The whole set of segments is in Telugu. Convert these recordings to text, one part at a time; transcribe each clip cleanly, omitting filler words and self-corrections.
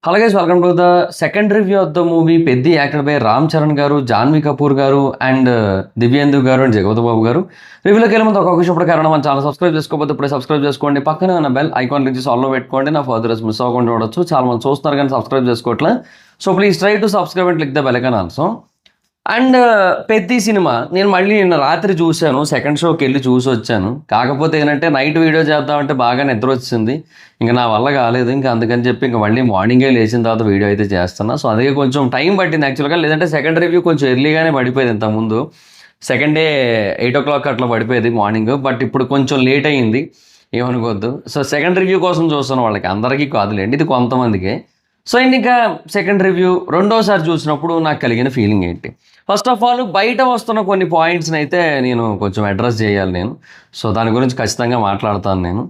Hello guys, welcome to the second review of the movie Peddi, acted by Ram Charan గారు, జాన్వీ కపూర్ గారు అండ్ దివ్యేందు గారు అండ్ జగపతి బాబు గారు. రివ్యూలోకి వెళ్ళే ముందు ఒక్కొక్క ఇప్పుడు కారణం మన ఛానల్ సబ్స్క్రైబ్ చేసుకోకపోతే ఇప్పుడే సబ్స్క్రైబ్ చేసుకోండి. పక్కనే ఉన్న బెల్ ఐకాన్ క్లిక్ చేసి ఆల్లో పెట్టుకోండి. నా ఫర్దర్ మిస్ అవ్వకుండా చూడొచ్చు. చాలా మంది చూస్తున్నారు కానీ సబ్స్క్రైబ్ చేసుకోవట్లే. So please try to subscribe and click the bell icon also. And Peddi సినిమా నేను మళ్ళీ నిన్న రాత్రి చూశాను, సెకండ్ షోకి వెళ్ళి చూసి వచ్చాను. కాకపోతే ఏంటంటే నైట్ వీడియో చేద్దామంటే బాగా నిద్ర వచ్చింది, ఇంకా నా వల్ల కాలేదు. ఇంకా అందుకని చెప్పి ఇంకా మళ్ళీ మార్నింగే లేచిన తర్వాత వీడియో అయితే చేస్తున్నా. సో అదే కొంచెం టైం పట్టింది యాక్చువల్గా. లేదంటే సెకండ్ రివ్యూ కొంచెం ఎర్లీగానే పడిపోయేది. ఇంతకుముందు సెకండ్ డే 8 o'clock అట్లా పడిపోయేది మార్నింగ్. బట్ ఇప్పుడు కొంచెం లేట్ అయ్యింది, ఏమనుకోవద్దు. సో సెకండ్ రివ్యూ కోసం చూస్తున్న వాళ్ళకి, అందరికీ కాదులేండి, ఇది కొంతమందికి. సో ఇంకా సెకండ్ రివ్యూ రెండోసారి చూసినప్పుడు నాకు కలిగిన ఫీలింగ్ ఏంటి? ఫస్ట్ ఆఫ్ ఆల్, బయట వస్తున్న కొన్ని పాయింట్స్ని అయితే నేను కొంచెం అడ్రస్ చేయాలి నేను. సో దాని గురించి ఖచ్చితంగా మాట్లాడతాను నేను.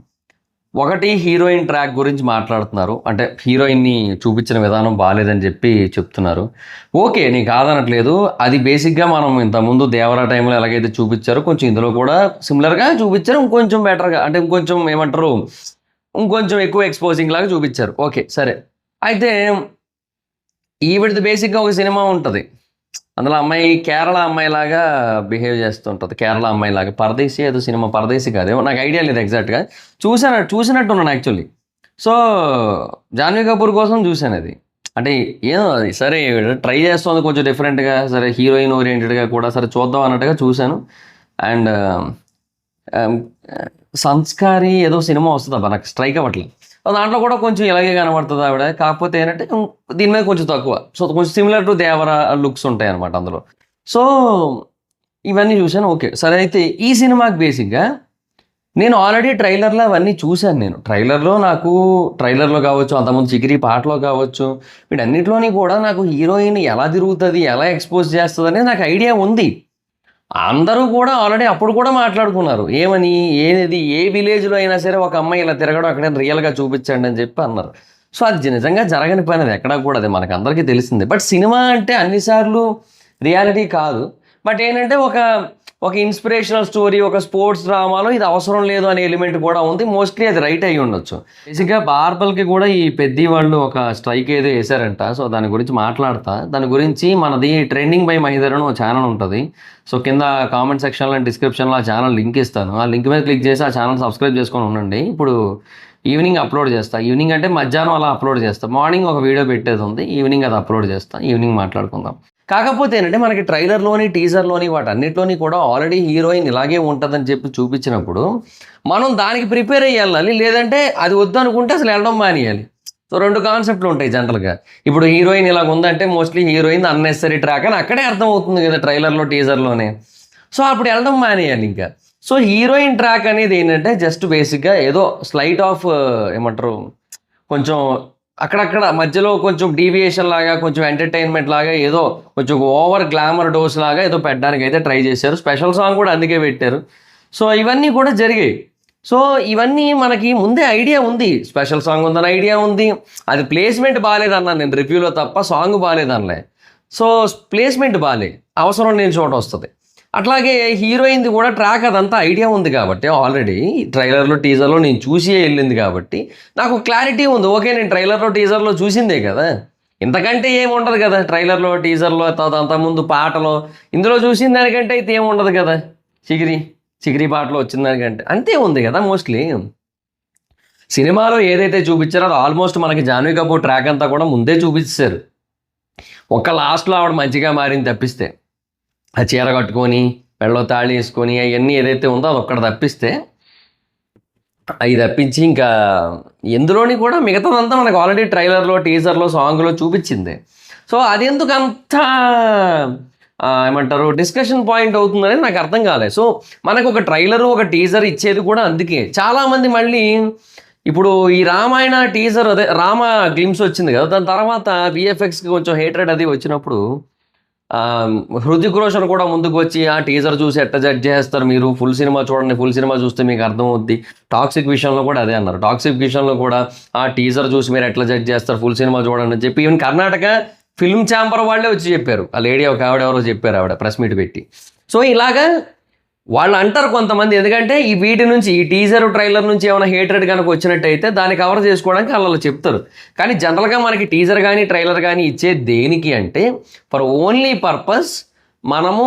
ఒకటి, హీరోయిన్ ట్రాక్ గురించి మాట్లాడుతున్నారు. అంటే హీరోయిన్ని చూపించిన విధానం బాగాలేదని చెప్పి చెప్తున్నారు. ఓకే, నేను కాదనట్లేదు. అది బేసిక్గా మనం ఇంతకుముందు దేవరా టైంలో ఎలాగైతే చూపించారో కొంచెం ఇందులో కూడా సిమిలర్గా చూపించారు. ఇంకొంచెం బెటర్గా, అంటే ఇంకొంచెం ఏమంటారు, ఇంకొంచెం ఎక్కువ ఎక్స్పోజింగ్ లాగా చూపించారు. ఓకే సరే. అయితే ఈవిడది బేసిక్గా ఒక సినిమా ఉంటుంది, అందులో అమ్మాయి కేరళ అమ్మాయిలాగా బిహేవ్ చేస్తుంటుంది. కేరళ అమ్మాయిలాగా, పరదేశీ ఏదో సినిమా, పరదేశీ కాదేమో, నాకు ఐడియా లేదు ఎగ్జాక్ట్గా. చూసినట్టున్నాను యాక్చువల్లీ. సో జాన్వీ కపూర్ కోసం చూశాను అది. అంటే ఏదో సరే ట్రై చేస్తుంది కొంచెం డిఫరెంట్గా, సరే హీరోయిన్ ఓరియంటెడ్గా కూడా, సరే చూద్దాం అన్నట్టుగా చూశాను. అండ్ సంస్కారి ఏదో సినిమా వస్తుంది అబ్బా, నాకు స్ట్రైక్ అవ్వట్లేదు. దాంట్లో కూడా కొంచెం ఇలాగే కనబడుతుంది ఆవిడ. కాకపోతే ఏంటంటే దీని మీద కొంచెం తక్కువ. సో కొంచెం సిమిలర్ టు దేవరా లుక్స్ ఉంటాయి అనమాట అందులో. సో ఇవన్నీ చూశాను. ఓకే సరే. అయితే ఈ సినిమాకి బేసిక్గా నేను ఆల్రెడీ ట్రైలర్లో అవన్నీ చూశాను. నేను ట్రైలర్లో కావచ్చు, అంతకుముందు చికిరి పాటలో కావచ్చు, వీటన్నిటిలోని కూడా నాకు హీరోయిన్ ఎలా తిరుగుతుంది, ఎలా ఎక్స్పోజ్ చేస్తుంది అనేది నాకు ఐడియా ఉంది. అందరూ కూడా ఆల్రెడీ అప్పుడు కూడా మాట్లాడుకున్నారు. ఏమని, ఏ విలేజ్లో అయినా సరే ఒక అమ్మాయి ఇలా తిరగడం అక్కడ రియల్గా చూపించండి అని చెప్పి అన్నారు. సో అది నిజంగా జరగని పని, అది ఎక్కడా కూడా, అది మనకు అందరికీ తెలిసిందే. బట్ సినిమా అంటే అన్నిసార్లు రియాలిటీ కాదు. బట్ ఏంటంటే ఒక ఇన్స్పిరేషనల్ స్టోరీ, ఒక స్పోర్ట్స్ డ్రామాలో ఇది అవసరం లేదు అనే ఎలిమెంట్ కూడా ఉంది. మోస్ట్లీ అది రైట్ అయ్యి ఉండొచ్చు. బేసిక్గా బార్బల్కి కూడా ఈ పెద్ది వాళ్ళు ఒక స్ట్రైక్ ఏదో వేశారంట. సో దాని గురించి మాట్లాడతా. దాని గురించి మనది ట్రెండింగ్ బై మహిధర్ అని ఒక ఛానల్ ఉంటుంది. సో కింద కామెంట్ సెక్షన్లో అండ్ డిస్క్రిప్షన్లో ఆ ఛానల్ లింక్ ఇస్తాను. ఆ లింక్ మీద క్లిక్ చేసి ఆ ఛానల్ సబ్స్క్రైబ్ చేసుకొని ఉండండి. ఇప్పుడు ఈవినింగ్ అప్లోడ్ చేస్తా. ఈవినింగ్ అంటే మధ్యాహ్నం అలా అప్లోడ్ చేస్తా. మార్నింగ్ ఒక వీడియో పెట్టేది ఉంది, ఈవినింగ్ అది అప్లోడ్ చేస్తా. ఈవినింగ్ మాట్లాడుకుందాం. కాకపోతే ఏంటంటే మనకి ట్రైలర్లోని, టీజర్లోని, వాటన్నిటిలోని కూడా ఆల్రెడీ హీరోయిన్ ఇలాగే ఉంటుందని చెప్పి చూపించినప్పుడు మనం దానికి ప్రిపేర్ అయ్యాలి. లేదంటే అది వద్దనుకుంటే అసలు వెళ్ళడం మానేయాలి. సో రెండు కాన్సెప్ట్లు ఉంటాయి జనరల్గా. ఇప్పుడు హీరోయిన్ ఇలాగ ఉందంటే మోస్ట్లీ హీరోయిన్ అన్నెసరీ ట్రాక్ అని అక్కడే అర్థమవుతుంది కదా, ట్రైలర్లో, టీజర్లోనే. సో అప్పుడు వెళ్ళడం మానేయాలి ఇంకా. సో హీరోయిన్ ట్రాక్ అనేది ఏంటంటే జస్ట్ బేసిక్గా ఏదో స్లైట్ ఆఫ్ ఏమంటారు, కొంచెం అక్కడక్కడ మధ్యలో కొంచెం డీవియేషన్ లాగా, కొంచెం ఎంటర్టైన్మెంట్ లాగా, ఏదో కొంచెం ఓవర్ గ్లామర్ డోస్ లాగా ఏదో పెట్టడానికి అయితే ట్రై చేశారు. స్పెషల్ సాంగ్ కూడా అందుకే పెట్టారు. సో ఇవన్నీ కూడా జరిగాయి. సో ఇవన్నీ మనకి ముందే ఐడియా ఉంది. స్పెషల్ సాంగ్ ఉందని ఐడియా ఉంది. అది ప్లేస్మెంట్ బాగాలేదన్నాను నేను రివ్యూలో తప్ప, సాంగ్ బాగాలేదనలే. సో ప్లేస్మెంట్ బాగాలే, అవసరం లేని చోట వస్తుంది. అట్లాగే హీరోయిన్ది కూడా ట్రాక్ అదంతా ఐడియా ఉంది కాబట్టి, ఆల్రెడీ ట్రైలర్లో, టీజర్లో నేను చూసి వెళ్ళింది కాబట్టి నాకు క్లారిటీ ఉంది. ఓకే, నేను ట్రైలర్లో, టీజర్లో చూసిందే కదా, ఇంతకంటే ఏముండదు కదా ట్రైలర్లో, టీజర్లో, అంతకుముందు పాటలో. ఇందులో చూసిన దానికంటే అయితే ఏముండదు కదా, చిగిరి పాటలో వచ్చిన దానికంటే అంతే ఉంది కదా. మోస్ట్లీ సినిమాలో ఏదైతే చూపించారో అది ఆల్మోస్ట్ మనకి జాన్వీ కపూర్ ట్రాక్ అంతా కూడా ముందే చూపించారు. ఒక లాస్ట్లో ఆవిడ మంచిగా మారింది తప్పిస్తే, ఆ చీర కట్టుకొని మెడలో తాళి వేసుకొని అవన్నీ ఏదైతే ఉందో అది ఒక్కడ తప్పిస్తే, అవి తప్పించి ఇంకా ఎందులోని కూడా మిగతాదంతా మనకు ఆల్రెడీ ట్రైలర్లో, టీజర్లో, సాంగ్లో చూపించింది. సో అది ఎందుకు అంత ఏమంటారు డిస్కషన్ పాయింట్ అవుతుందనేది నాకు అర్థం కాలేదు. సో మనకు ఒక ట్రైలరు, ఒక టీజర్ ఇచ్చేది కూడా అందుకే. చాలామంది మళ్ళీ ఇప్పుడు ఈ రామాయణ టీజర్, అదే రామ గ్లిమ్స్ వచ్చింది కదా, దాని తర్వాత విఎఫ్ఎక్స్కి కొంచెం హేట్రెడ్ అది వచ్చినప్పుడు హృతిక్ రోషన్ కూడా ముందుకు వచ్చి ఆ టీజర్ చూసి ఎట్లా జడ్జ్ చేస్తారు మీరు, ఫుల్ సినిమా చూడండి, ఫుల్ సినిమా చూస్తే మీకు అర్థమవుద్ది. టాక్సిక్ విషయంలో కూడా అదే అన్నారు. టాక్సిక్ విషయంలో కూడా ఆ టీజర్ చూసి మీరు ఎట్లా జడ్జ్ చేస్తారు, ఫుల్ సినిమా చూడండి అని చెప్పి ఈవెన్ కర్ణాటక ఫిల్మ్ ఛాంబర్ వాళ్ళే వచ్చి చెప్పారు. ఆ లేడీ ఒక ఆవిడ ఎవరో చెప్పారు, ఆవిడ ప్రెస్ మీట్ పెట్టి. సో ఇలాగా వాళ్ళు అంటారు కొంతమంది, ఎందుకంటే ఈ వీటి నుంచి ఈ టీజర్ ట్రైలర్ నుంచి ఏమైనా హేట్రెడ్ కనుక వచ్చినట్టయితే దాన్ని కవర్ చేసుకోవడానికి వాళ్ళు చెప్తారు. కానీ జనరల్గా మనకి టీజర్ కానీ ట్రైలర్ కానీ ఇచ్చే దేనికి అంటే ఫర్ ఓన్లీ పర్పస్ మనము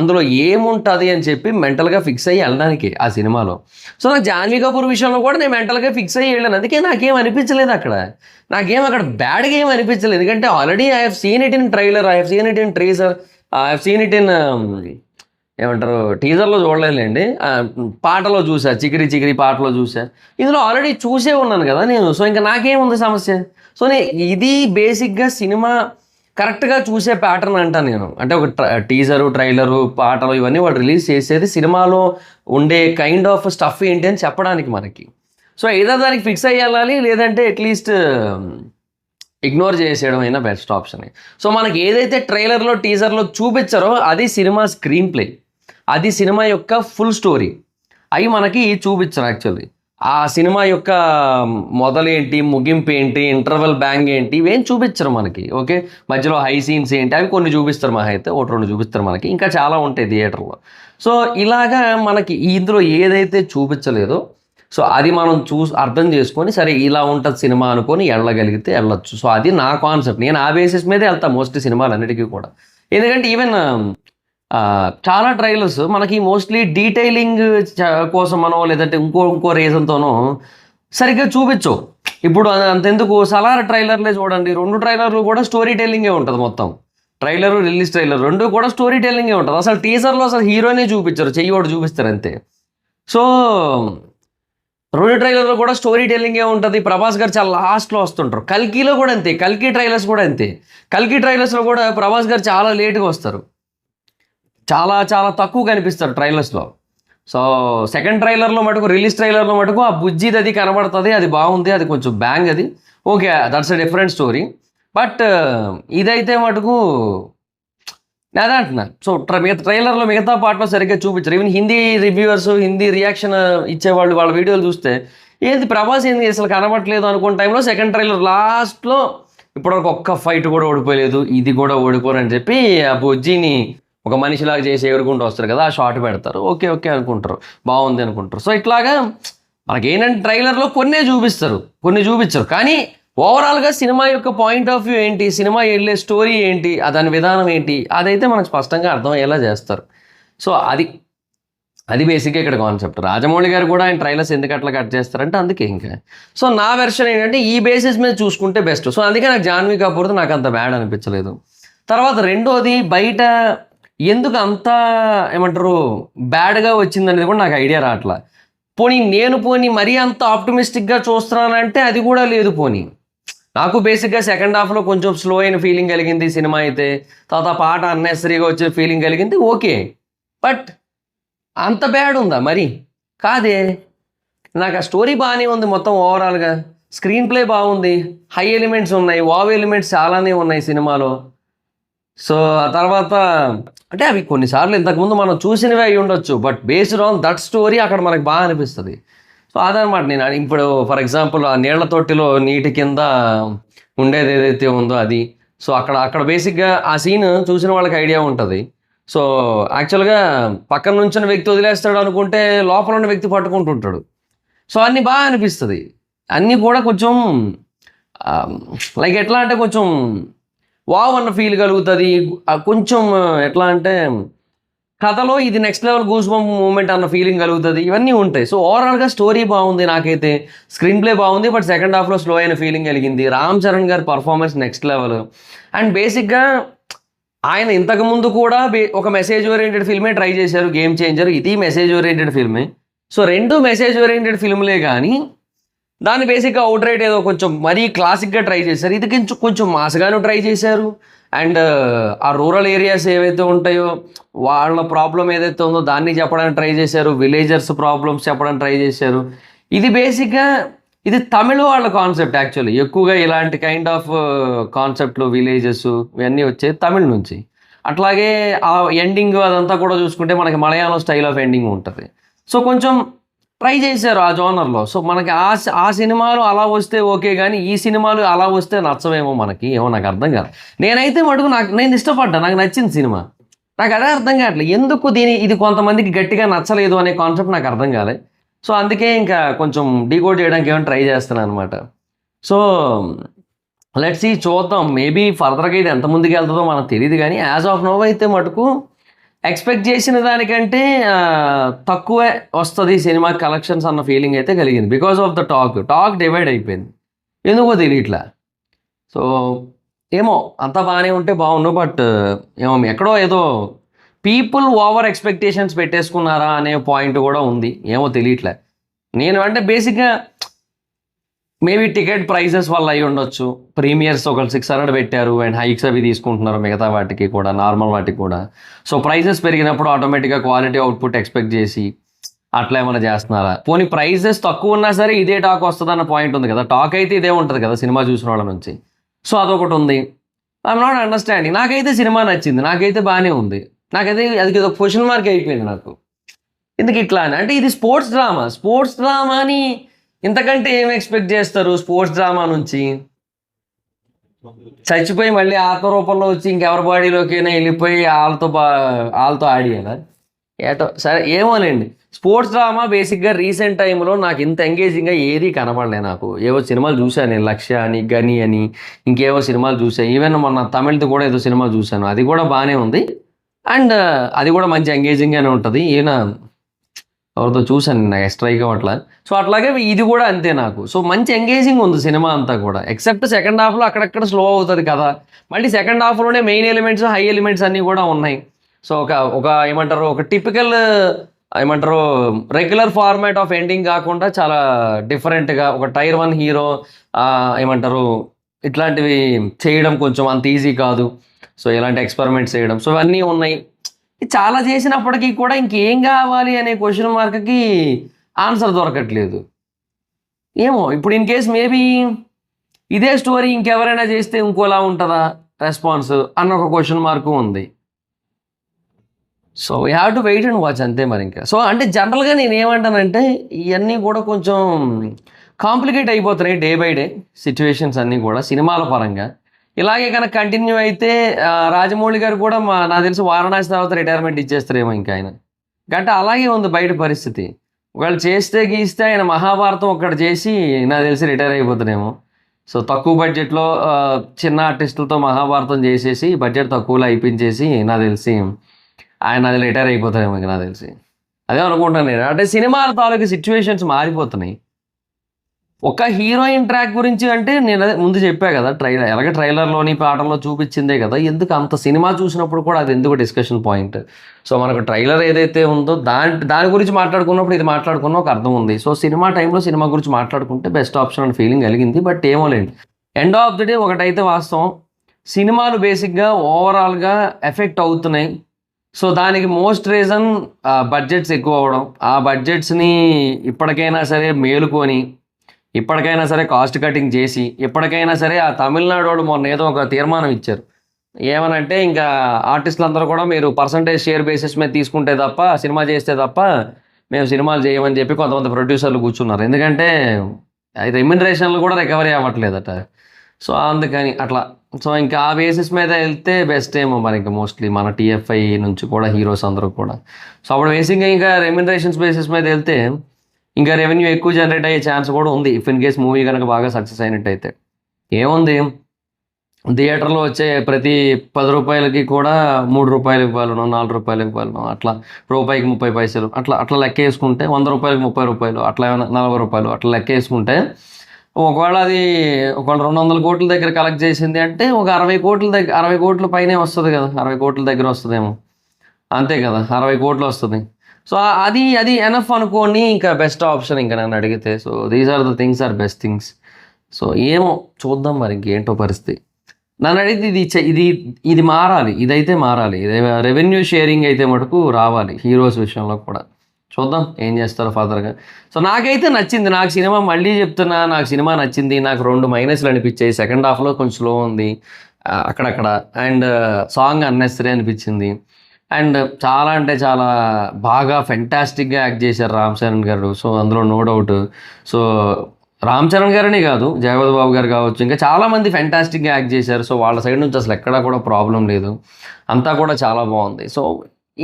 అందులో ఏముంటుంది అని చెప్పి మెంటల్గా ఫిక్స్ అయ్యి వెళ్ళడానికి ఆ సినిమాలో. సో నాకు జాన్వీ కపూర్ విషయంలో కూడా నేను మెంటల్గా ఫిక్స్ అయ్యి వెళ్ళాను. అందుకే నాకేం అనిపించలేదు అక్కడ, నాకేం అక్కడ బ్యాడ్గా ఏం అనిపించలేదు. ఎందుకంటే already I have seen it in trailer, I have seen it in teaser, I have seen it in ఏమంటారు టీజర్లో చూడలేదులేండి, పాటలో చూసా, చికిరి చికిరి పాటలో చూసా, ఇందులో ఆల్రెడీ చూసే ఉన్నాను కదా నేను. సో ఇంకా నాకేముంది సమస్య. సో ఇది బేసిక్గా సినిమా కరెక్ట్గా చూసే ప్యాటర్న్ అంటాను నేను. అంటే ఒక టీజరు ట్రైలరు పాటలు ఇవన్నీ వాడు రిలీజ్ చేసేది సినిమాలో ఉండే కైండ్ ఆఫ్ స్టఫ్ ఏంటి అని చెప్పడానికి మనకి. సో ఏదో దానికి ఫిక్స్ అయ్యాలి, లేదంటే అట్లీస్ట్ ఇగ్నోర్ చేసేయడం అయినా బెస్ట్ ఆప్షన్. సో మనకి ఏదైతే ట్రైలర్లో టీజర్లో చూపించారో అది సినిమా స్క్రీన్ ప్లే, అది సినిమా యొక్క ఫుల్ స్టోరీ, అవి మనకి చూపించరు యాక్చువల్లీ. ఆ సినిమా యొక్క మొదలేంటి, ముగింపు ఏంటి, ఇంటర్వెల్ బ్యాంగ్ ఏంటి, ఇవేం చూపించరు మనకి. ఓకే, మధ్యలో హై సీన్స్ ఏంటి అవి కొన్ని చూపిస్తారు, మా అయితే ఒకటి రెండు చూపిస్తారు మనకి, ఇంకా చాలా ఉంటాయి థియేటర్లో. సో ఇలాగా మనకి ఇందులో ఏదైతే చూపించలేదో సో అది మనం అర్థం చేసుకొని సరే ఇలా ఉంటుంది సినిమా అనుకొని వెళ్ళగలిగితే వెళ్ళొచ్చు. సో అది నా కాన్సెప్ట్, నేను ఆ బేసిస్ మీదే వెళ్తాను మోస్ట్లీ సినిమాలు అన్నిటికీ కూడా. ఎందుకంటే ఈవెన్ చాలా ట్రైలర్స్ మనకి మోస్ట్లీ డీటెయిలింగ్ కోసం మనో లేదంటే ఇంకో రీజన్తోనో సరిగ్గా చూపించవు. ఇప్పుడు అంతెందుకు సలార్ ట్రైలర్లే చూడండి, 2 ట్రైలర్లు కూడా స్టోరీ టెల్లింగే ఉంటుంది. మొత్తం ట్రైలరు రిలీజ్ ట్రైలర్ 2 కూడా స్టోరీ టెల్లింగే ఉంటుంది. అసలు టీజర్లో అసలు హీరోనే చూపించరు, చెయ్యి ఒకటి చూపిస్తారు అంతే. సో 2 ట్రైలర్లో కూడా స్టోరీ టెల్లింగే ఉంటుంది. ప్రభాస్ గారు చాలా లాస్ట్లో వస్తుంటారు. కల్కిలో కూడా అంతే, కల్కి ట్రైలర్స్ కూడా అంతే. కల్కి ట్రైలర్స్లో కూడా ప్రభాస్ గారు చాలా లేట్గా వస్తారు, చాలా చాలా తక్కువ కనిపిస్తారు ట్రైలర్స్లో. సో సెకండ్ ట్రైలర్లో మటుకు, రిలీజ్ ట్రైలర్లో మటుకు ఆ బుజ్జిది అది కనబడుతుంది, అది బాగుంది, అది కొంచెం బ్యాంగ్, అది okay, that's a different story. But ఇదైతే మటుకు అదే అంటున్నా. సో ట్రైలర్లో మిగతా పాటలో సరిగ్గా చూపించారు. Even Hindi reviewers, Hindi reaction ఇచ్చేవాళ్ళు వాళ్ళ వీడియోలు చూస్తే ఏంది ప్రభాస్ ఏంది అసలు కనబడట్లేదు అనుకున్న టైంలో సెకండ్ ట్రైలర్ లాస్ట్లో ఇప్పటివరకు ఒక్క ఫైట్ కూడా ఓడిపోలేదు, ఇది కూడా ఓడిపోరని చెప్పి ఆ బుజ్జిని ఒక మనిషిలాగా చేసి ఎగురుకుంటూ వస్తారు కదా, ఆ షాట్ పెడతారు. ఓకే ఓకే అనుకుంటారు, బాగుంది అనుకుంటారు. సో ఇట్లాగా మనకి ఏంటంటే ట్రైలర్లో కొన్ని చూపించరు, కానీ ఓవరాల్గా సినిమా యొక్క పాయింట్ ఆఫ్ వ్యూ ఏంటి, సినిమా వెళ్ళే స్టోరీ ఏంటి, దాని విధానం ఏంటి, అదైతే మనకు స్పష్టంగా అర్థమయ్యేలా చేస్తారు. సో అది బేసిక్గా ఇక్కడ కాన్సెప్ట్. రాజమౌళి గారు కూడా ఆయన ట్రైలర్స్ ఎందుకు అట్లా కట్ చేస్తారంటే అందుకే. ఇంకా సో నా వెర్షన్ ఏంటంటే ఈ బేసిస్ మీద చూసుకుంటే బెస్ట్. సో అందుకే నాకు జాన్వీ కపూర్తో నాకు అంత బ్యాడ్ అనిపించలేదు. తర్వాత రెండోది, బయట ఎందుకు అంత ఏమంటారు బ్యాడ్గా వచ్చిందనేది కూడా నాకు ఐడియా రావట్లా. పోనీ మరీ అంత ఆప్టమిస్టిక్గా చూస్తున్నానంటే అది కూడా లేదు. నాకు బేసిక్గా సెకండ్ హాఫ్లో కొంచెం స్లో అయిన ఫీలింగ్ కలిగింది సినిమా అయితే, తర్వాత పాట అన్నెసరీగా వచ్చే ఫీలింగ్ కలిగింది, ఓకే. బట్ అంత బ్యాడ్ ఉందా మరి? కాదే. నాకు ఆ స్టోరీ బాగానే ఉంది, మొత్తం ఓవరాల్గా స్క్రీన్ ప్లే బాగుంది, హై ఎలిమెంట్స్ ఉన్నాయి, వావ్ ఎలిమెంట్స్ చాలానే ఉన్నాయి సినిమాలో. సో ఆ తర్వాత అంటే అవి కొన్నిసార్లు ఇంతకుముందు మనం చూసినవి అయి ఉండొచ్చు, but based on that story అక్కడ మనకు బాగా అనిపిస్తుంది. సో అదనమాట. నేను ఇప్పుడు ఫర్ ఎగ్జాంపుల్ ఆ నీళ్ల తొట్టిలో నీటి కింద ఉండేది ఏదైతే ఉందో అది, సో అక్కడ బేసిక్గా ఆ సీన్ చూసిన వాళ్ళకి ఐడియా ఉంటుంది. సో యాక్చువల్గా పక్కన నుంచిన వ్యక్తి వదిలేస్తాడు అనుకుంటే లోపల ఉన్న వ్యక్తి పట్టుకుంటుంటాడు. సో అన్నీ బాగా అనిపిస్తుంది, అన్నీ కూడా కొంచెం లైక్ ఎట్లా అంటే కొంచెం వావ్ అన్న ఫీల్ కలుగుతుంది. కొంచెం ఎట్లా అంటే కథలో ఇది next level goose bump moment అన్న ఫీలింగ్ కలుగుతుంది, ఇవన్నీ ఉంటాయి. సో ఓవరాల్గా స్టోరీ బాగుంది, నాకైతే స్క్రీన్ ప్లే బాగుంది, బట్ సెకండ్ హాఫ్లో స్లో అయిన ఫీలింగ్ కలిగింది. రామ్ చరణ్ గారి పర్ఫార్మెన్స్ నెక్స్ట్ లెవెల్. అండ్ బేసిక్గా ఆయన ఇంతకుముందు కూడా ఒక మెసేజ్ ఓరియంటెడ్ ఫిల్మే ట్రై చేశారు, గేమ్ చేంజర్, ఇది మెసేజ్ ఓరియంటెడ్ ఫిల్మే. సో 2 మెసేజ్ ఓరియంటెడ్ ఫిల్మ్లే, కానీ దాన్ని బేసిక్గా అవుట్ రైట్ ఏదో కొంచెం మరీ క్లాసిక్గా ట్రై చేశారు. ఇది కొంచెం మాస్గాను ట్రై చేశారు. అండ్ ఆ రూరల్ ఏరియాస్ ఏవైతే ఉంటాయో వాళ్ళ ప్రాబ్లం ఏదైతే ఉందో దాన్ని చెప్పడానికి ట్రై చేశారు, విలేజర్స్ ప్రాబ్లమ్స్ చెప్పడానికి ట్రై చేశారు. ఇది బేసిక్గా ఇది తమిళ వాళ్ళ కాన్సెప్ట్ యాక్చువల్లీ. ఎక్కువగా ఇలాంటి కైండ్ ఆఫ్ కాన్సెప్ట్లు విలేజెస్ ఇవన్నీ వచ్చేది తమిళ నుంచి. అట్లాగే ఆ ఎండింగ్ అదంతా కూడా చూసుకుంటే మనకి మలయాళం స్టైల్ ఆఫ్ ఎండింగ్ ఉంటుంది. సో కొంచెం ట్రై చేశారు ఆ జోనర్లో. సో మనకి ఆ సినిమాలు అలా వస్తే ఓకే, కానీ ఈ సినిమాలు అలా వస్తే నచ్చవేమో మనకి, ఏమో నాకు అర్థం కాదు. నేనైతే మటుకు నేను ఇష్టపడ్డా, నాకు నచ్చింది సినిమా. నాకు అదే అర్థం కావట్లేదు. ఎందుకు ఇది కొంతమందికి గట్టిగా నచ్చలేదు అనే కాన్సెప్ట్ నాకు అర్థం కాలే. సో అందుకే ఇంకా కొంచెం డీకోడ్ చేయడానికి ఏమైనా ట్రై చేస్తున్నాను అనమాట. సో లెట్స్ సీ, చూద్దాం. మేబీ ఫర్దర్గా ఇది ఎంత ముందుకు వెళ్తుందో మనకు తెలియదు, కానీ యాజ్ ఆఫ్ నో అయితే మటుకు ఎక్స్పెక్ట్ చేసిన దానికంటే తక్కువే వస్తుంది సినిమా కలెక్షన్స్ అన్న ఫీలింగ్ అయితే కలిగింది. Because of the talk divide అయిపోయింది, ఎందుకో తెలియట్లా. సో ఏమో అంతా బాగానే ఉంటే బాగుండు, బట్ ఏమో ఎక్కడో ఏదో పీపుల్ ఓవర్ ఎక్స్పెక్టేషన్స్ పెట్టేసుకున్నారా అనే పాయింట్ కూడా ఉంది, ఏమో తెలియట్లే. నేను అంటే బేసిక్గా మేబీ టికెట్ ప్రైసెస్ వల్ల అయి ఉండొచ్చు. ప్రీమియర్స్ ఒక 600 పెట్టారు అండ్ హైక్స్ అవి తీసుకుంటున్నారు మిగతా వాటికి కూడా, నార్మల్ వాటికి కూడా. సో ప్రైసెస్ పెరిగినప్పుడు ఆటోమేటిక్గా క్వాలిటీ అవుట్పుట్ ఎక్స్పెక్ట్ చేసి అట్లా ఏమైనా చేస్తున్నారా? పోనీ ప్రైసెస్ తక్కువ ఉన్నా సరే ఇదే టాక్ వస్తుంది అన్న పాయింట్ ఉంది కదా. టాక్ అయితే ఇదే ఉంటుంది కదా సినిమా చూసిన వాళ్ళ నుంచి. సో అదొకటి ఉంది. I'm not understanding. నాకైతే సినిమా నచ్చింది, నాకైతే బాగానే ఉంది. నాకైతే అది ఒక క్వశ్చన్ మార్క్ అయిపోయింది నాకు, ఎందుకు ఇట్లా అని. అంటే ఇది స్పోర్ట్స్ డ్రామాని ఇంతకంటే ఏం ఎక్స్పెక్ట్ చేస్తారు స్పోర్ట్స్ డ్రామా నుంచి? చచ్చిపోయి మళ్ళీ ఆత్మరూపంలో వచ్చి ఇంకెవరి బాడీలోకైనా వెళ్ళిపోయి వాళ్ళతో ఆడియాలా? ఏటో సరే, ఏమోలేండి. స్పోర్ట్స్ డ్రామా బేసిక్గా రీసెంట్ టైంలో నాకు ఇంత ఎంగేజింగ్గా ఏది కనపడలే నాకు. ఏవో సినిమాలు చూశాను నేను, లక్ష్య అని, గని అని, ఇంకేవో సినిమాలు చూసాను. ఈవెన్ మొన్న తమిళ్ది కూడా ఏదో సినిమా చూశాను, అది కూడా బాగానే ఉంది. అండ్ అది కూడా మంచి ఎంగేజింగ్గానే ఉంటుంది. ఈయన ఎవరితో చూశాను నాకు స్ట్రైక్ అవ్వట్లా. సో అట్లాగే ఇది కూడా అంతే నాకు. సో మంచి ఎంగేజింగ్ ఉంది సినిమా అంతా కూడా, ఎక్సెప్ట్ సెకండ్ హాఫ్లో అక్కడక్కడ స్లో అవుతుంది కదా. మళ్ళీ సెకండ్ హాఫ్లోనే మెయిన్ ఎలిమెంట్స్, హై ఎలిమెంట్స్ అన్నీ కూడా ఉన్నాయి. సో ఒక ఏమంటారు, ఒక టిపికల్ ఏమంటారు రెగ్యులర్ ఫార్మాట్ ఆఫ్ ఎండింగ్ కాకుండా చాలా డిఫరెంట్గా ఒక టైర్ 1 హీరో ఏమంటారు ఇట్లాంటివి చేయడం కొంచెం అంత ఈజీ కాదు. సో ఇలాంటి ఎక్స్పెరిమెంట్స్ చేయడం, సో ఇవన్నీ ఉన్నాయి. చాలా చేసినప్పటికీ కూడా ఇంకేం కావాలి అనే క్వశ్చన్ మార్క్కి ఆన్సర్ దొరకట్లేదు. ఏమో ఇప్పుడు ఇన్ కేస్ మేబీ ఇదే స్టోరీ ఇంకెవరైనా చేస్తే ఇంకోలా ఉంటుందా రెస్పాన్స్ అన్న ఒక క్వశ్చన్ మార్కు ఉంది. So we have to wait and watch అంతే మరి ఇంకా. సో అంటే జనరల్గా నేను ఏమంటానంటే ఇవన్నీ కూడా కొంచెం కాంప్లికేట్ అయిపోతున్నాయి డే బై డే సిచ్యువేషన్స్ అన్నీ కూడా సినిమాల పరంగా. ఇలాగే కనుక కంటిన్యూ అయితే రాజమౌళి గారు కూడా నాకు తెలిసి వారణాసి తర్వాత రిటైర్మెంట్ ఇచ్చేస్తారేమో ఇంకా ఆయన. గంట అలాగే ఉంది బయట పరిస్థితి. ఒకవేళ చేస్తే గీస్తే ఆయన మహాభారతం ఒక్కటి చేసి నాకు తెలిసి రిటైర్ అయిపోతారేమో. సో తక్కువ బడ్జెట్లో చిన్న ఆర్టిస్టులతో మహాభారతం చేసేసి బడ్జెట్ తక్కువలో అయిపించేసి నాకు తెలిసి ఆయన అది రిటైర్ అయిపోతారేమో ఇంకా నాకు తెలిసి. అదే అనుకుంటాను నేను. అంటే సినిమాల తాలూకు సిచ్యువేషన్స్ మారిపోతున్నాయి. ఒక హీరోయిన్ ట్రాక్ గురించి అంటే నేను అదే ముందు చెప్పా కదా, ఎలాగ ట్రైలర్లోని పాటల్లో చూపించిందే కదా. ఎందుకు అంత సినిమా చూసినప్పుడు కూడా అది ఎందుకు డిస్కషన్ పాయింట్? సో మనకు ట్రైలర్ ఏదైతే ఉందో దాని గురించి మాట్లాడుకున్నప్పుడు ఇది మాట్లాడుకున్న ఒక అర్థం ఉంది. సో సినిమా టైంలో సినిమా గురించి మాట్లాడుకుంటే బెస్ట్ ఆప్షన్ అని ఫీలింగ్ కలిగింది. బట్ ఏమోలేండి, ఎండ్ ఆఫ్ ది డే ఒకటైతే వాస్తవం, సినిమాలు బేసిక్గా ఓవరాల్గా ఎఫెక్ట్ అవుతున్నాయి. సో దానికి మోస్ట్ రీజన్ బడ్జెట్స్ ఎక్కువ అవ్వడం. ఆ బడ్జెట్స్ని ఇప్పటికైనా సరే మేలుకొని, ఇప్పటికైనా సరే కాస్ట్ కటింగ్ చేసి, ఇప్పటికైనా సరే ఆ తమిళనాడు వాళ్ళు మొన్న ఏదో ఒక తీర్మానం ఇచ్చారు. ఏమనంటే ఇంకా ఆర్టిస్టులందరూ కూడా మీరు పర్సంటేజ్ షేర్ బేసిస్ మీద తీసుకుంటే తప్ప, సినిమా చేస్తే తప్ప మేము సినిమాలు చేయమని చెప్పి కొంతమంది ప్రొడ్యూసర్లు కూర్చున్నారు. ఎందుకంటే రెమ్యునరేషన్లు కూడా రికవరీ అవ్వట్లేదట. సో అందుకని అట్లా. సో ఇంకా ఆ బేసిస్ మీద వెళ్తే బెస్ట్ ఏమో మరి ఇంకా మోస్ట్లీ మన టీఎఫ్ఐ నుంచి కూడా హీరోస్ అందరూ కూడా. సో అప్పుడు బేసిక్గా ఇంకా రెమ్యునరేషన్స్ బేసిస్ మీద వెళ్తే ఇంకా రెవెన్యూ ఎక్కువ జనరేట్ అయ్యే ఛాన్స్ కూడా ఉంది ఇఫ్ ఇన్ కేస్ మూవీ కనుక బాగా సక్సెస్ అయినట్టయితే. ఏముంది, థియేటర్లో వచ్చే ప్రతి 10 రూపాయలకి కూడా 3 రూపాయలు ఇవ్వాలను, 4 రూపాయలు ఇవ్వాలను, అట్లా రూపాయికి 30 పైసలు అట్లా లెక్క వేసుకుంటే 100 రూపాయలకి 30 రూపాయలు, అట్లా 40 రూపాయలు అట్లా లెక్క వేసుకుంటే ఒకవేళ 200 కోట్ల దగ్గర కలెక్ట్ చేసింది అంటే ఒక 60 కోట్ల పైనే వస్తుంది కదా, 60 కోట్ల దగ్గర వస్తుందేమో, అంతే కదా, 60 కోట్లు వస్తుంది. సో అది ఎనఫ్ అనుకోని ఇంకా బెస్ట్ ఆప్షన్ ఇంకా నన్ను అడిగితే. So these are the things are best things. So ఏమో చూద్దాం మరి ఇంకేంటో పరిస్థితి. నన్ను అడిగితే ఇది మారాలి, ఇదైతే మారాలి. రెవెన్యూ షేరింగ్ అయితే మటుకు రావాలి హీరోస్ విషయంలో కూడా. చూద్దాం ఏం చేస్తారో ఫర్దర్గా. సో నాకైతే నచ్చింది, నాకు సినిమా మళ్ళీ చెప్తున్నా, నాకు సినిమా నచ్చింది. నాకు 2 మైనస్లు అనిపించాయి. సెకండ్ హాఫ్లో కొంచెం స్లో ఉంది అక్కడక్కడ, అండ్ సాంగ్ అన్నెసరీ అనిపించింది. అండ్ చాలా అంటే చాలా బాగా ఫెంటాస్టిక్గా యాక్ట్ చేశారు రామ్ చరణ్ గారు. సో అందులో no doubt. So Ram Charan గారనే కాదు, జగపతి బాబు గారు కావచ్చు, ఇంకా చాలామంది ఫ్యాంటాస్టిక్గా యాక్ట్ చేశారు. సో వాళ్ళ సైడ్ నుంచి అసలు ఎక్కడా కూడా ప్రాబ్లం లేదు. అంతా కూడా చాలా బాగుంది. సో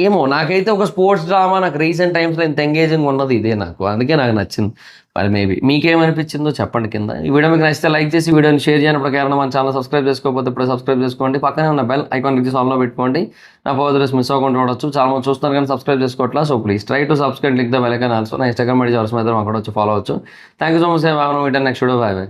ఏమో నాకైతే ఒక స్పోర్ట్స్ డ్రామా నాకు రీసెంట్ టైమ్స్లో ఇంత ఎంగేజింగ్ ఉన్నది ఇదే నాకు. అందుకే నాకు నచ్చింది. మరి మేబీ మీకేమనిపించిందో చెప్పండి కింద. ఈ వీడియో మీకు నచ్చితే లైక్ చేసి వీడియోని షేర్ చేయండి. ఇప్పుడు కేవలం మన ఛానల్ సబ్స్క్రైబ్ చేసుకోకపోతే ఇప్పుడు సబ్స్క్రైబ్ చేసుకోండి. పక్కనే ఉన్న బెల్ ఐకాన్ క్లిక్ చేసి ఆన్లో పెట్టుకోండి. నా ఫర్దర్స్ మిస్ అవ్వకుండా చూడొచ్చు. చాలా మంది చూస్తున్నారు కానీ సబ్స్క్రైబ్ చేసుకోవట్లా. So please try to subscribe, click the bell icon also. నా ఇన్స్టాగ్రామ్ ఐడి జవర్స్ మీద అక్కడ వచ్చి ఫాలో అవచ్చు. Thank you so much. Next video. Bye by.